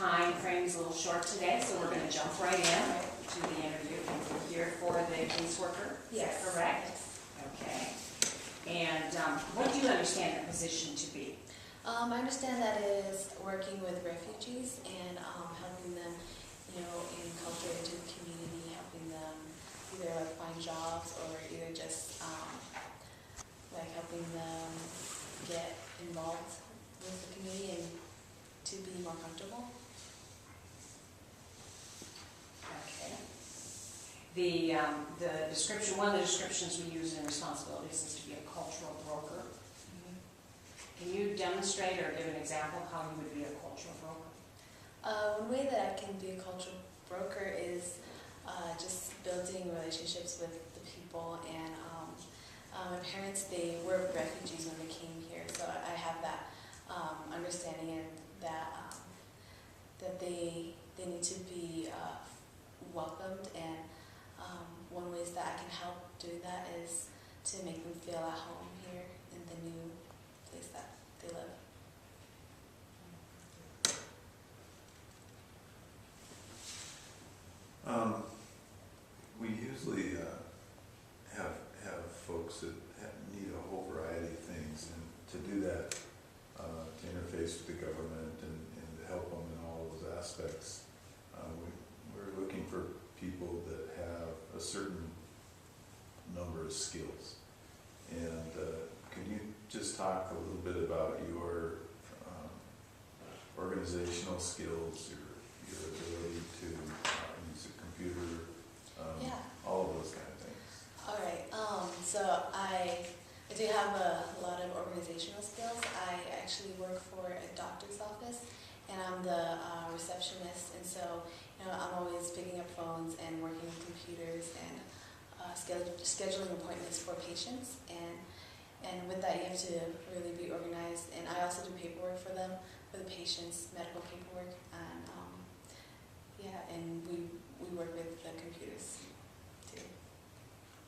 time frame is a little short today, so we're going to jump right in to the interview. We're here for the caseworker. Yes. Correct? Okay. And what do you understand the position to be? I understand that it is working with refugees and helping them, enculturate into the community, helping them either like find jobs or either just like helping them get involved with the community and to be more comfortable. Okay. The description, one of the descriptions we use in responsibilities is to be a cultural broker. Can you demonstrate or give an example of how you would be a cultural broker? One way that I can be a cultural broker is just building relationships with the people. And my parents, they were refugees when they came here, so I have that understanding and that they need to be welcomed. And one way that I can help doing that is to make them feel at home here in the new place that they live. We usually have folks that need a whole variety of things, and to do that, to interface with the government and to help them in all those aspects, we're looking for people that have a certain number of skills. And can you just talk a little bit about your organizational skills, your ability to use a computer, all of those kind of things? All right. So I do have a lot of organizational skills. I actually work for a doctor's office, and I'm the receptionist. And so, I'm always picking up phones and working with computers and scheduling appointments for patients. And with that, you have to really be organized. And I also do paperwork for them, for the patients, medical paperwork. And and we work with the computers too.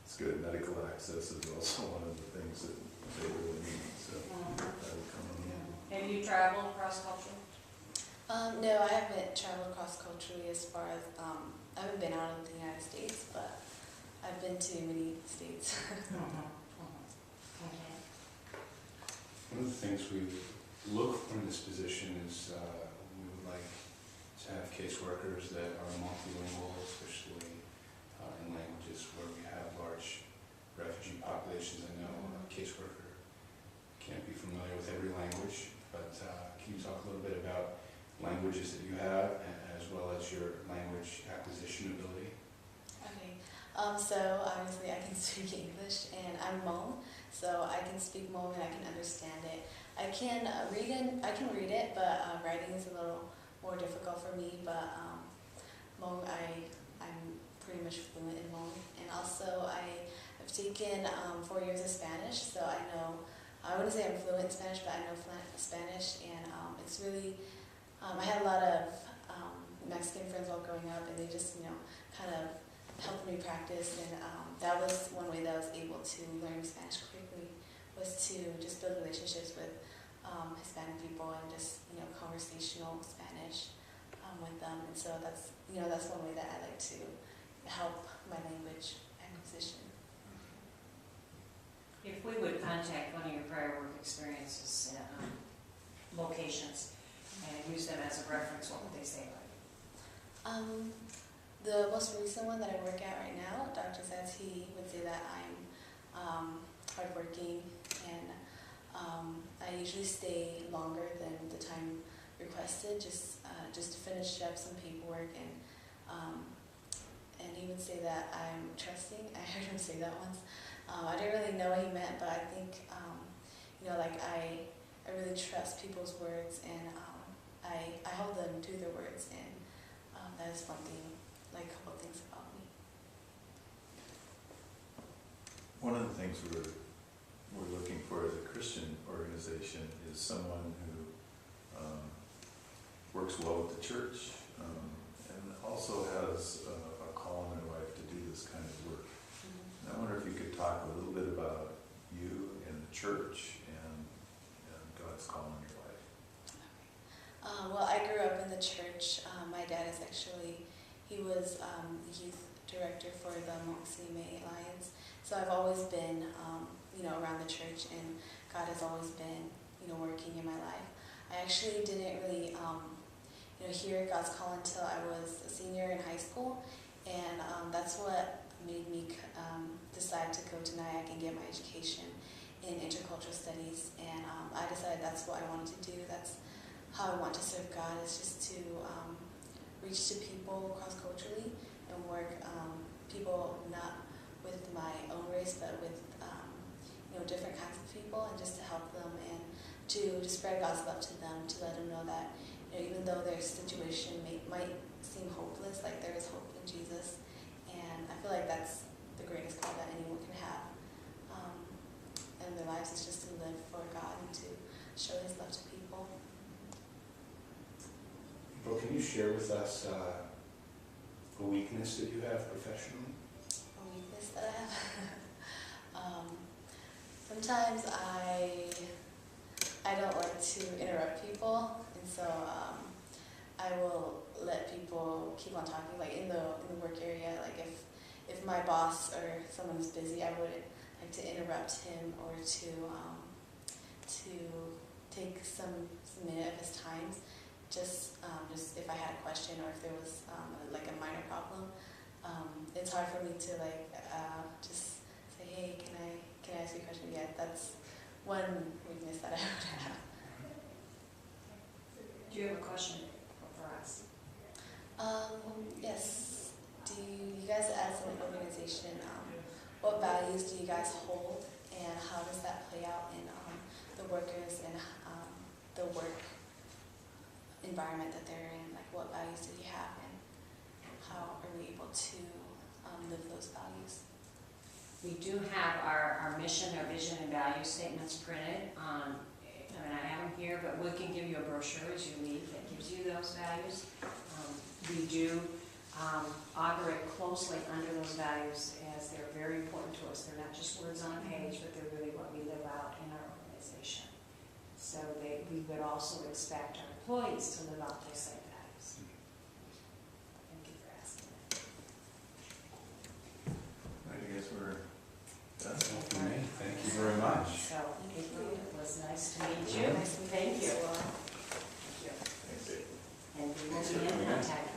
It's good. Medical access is also one of the things that they really need, so that would come in handy. Have you traveled cross-culturally? No, I haven't traveled cross-culturally as far as, I haven't been out of the United States, but I've been to many states. One of the things we look for in this position is we would like to have caseworkers that are multilingual, especially in languages where we have large refugee populations. I know a caseworker can't be familiar with every language, but can you talk a little bit about languages that you have as well as your language acquisition ability? Okay, so obviously I can speak English, and I'm Hmong, so I can speak Hmong and I can understand it. I can read it, but writing is a little more difficult for me. But Hmong, I'm pretty much fluent in Hmong, and also I've taken 4 years of Spanish, so I know. I wouldn't say I'm fluent in Spanish, but I know Spanish, and it's really. I had a lot of Mexican friends while growing up, and they just, kind of helped me practice, and that was one way that I was able to learn Spanish quickly, was to just build relationships with Hispanic people and just, conversational Spanish with them. And so that's one way that I like to help my language acquisition. If we would contact one of your prior work experiences, locations, and use them as a reference, what would they say about you? The most recent one that I work at right now, Dr. Zantz, he would say that I'm hardworking, and I usually stay longer than the time requested, just to finish up some paperwork, and he would say that I'm trusting. I heard him say that once. I didn't really know what he meant, but I think I really trust people's words, and I hold them to their words, and that is one thing, like a couple things about me. One of the things we're looking for as a Christian organization is someone who works well with the church and also has a call in their life to do this kind of work. And I wonder if you could talk a little bit about you and the church and God's call in your life. Well, I grew up in the church. My dad is actually, he was the youth director for the Moxie Alliance. So I've always been, around the church, and God has always been, working in my life. I actually didn't really, hear God's call until I was a senior in high school, and that's what made me decide to go to NIAC and get my education in intercultural studies. And I decided that's what I wanted to do. That's how I want to serve God, is just to reach to people cross-culturally and work people not with my own race, but with different kinds of people, and just to help them and to spread God's love to them, to let them know that even though their situation might seem hopeless, like there is hope in Jesus. And I feel like that's the greatest call that anyone can have in their lives, is just to live for God and to show His love to people. April, can you share with us a weakness that you have professionally? A weakness that I have? Sometimes I don't like to interrupt people, and so I will let people keep on talking. Like in the work area, like if my boss or someone is busy, I would like to interrupt him, or to take some minute of his time, just if I had a question, or if there was like a minor problem. It's hard for me to just say, hey, can I ask you a question? Yeah, that's one weakness that I would have. Do you have a question for us? Yes. Do you guys, as an organization, what values do you guys hold, and how does that play out in the workers and the work environment that they're in? Like, what values do you have, and how are we able to live those values? We do have our mission, our vision, and value statements printed. I have them here, but we can give you a brochure as you leave that gives you those values. We do operate closely under those values, as they're very important to us. They're not just words on a page, but they're really what we live out in our organization. So we would also expect our employees to live out those same values. Thank you for asking that. I guess we're done. Well, for me, thank you very much. So, April, it was nice to meet you. Nice to meet Thank you. you. Thank you. Thanks, Dave. And we will be in contact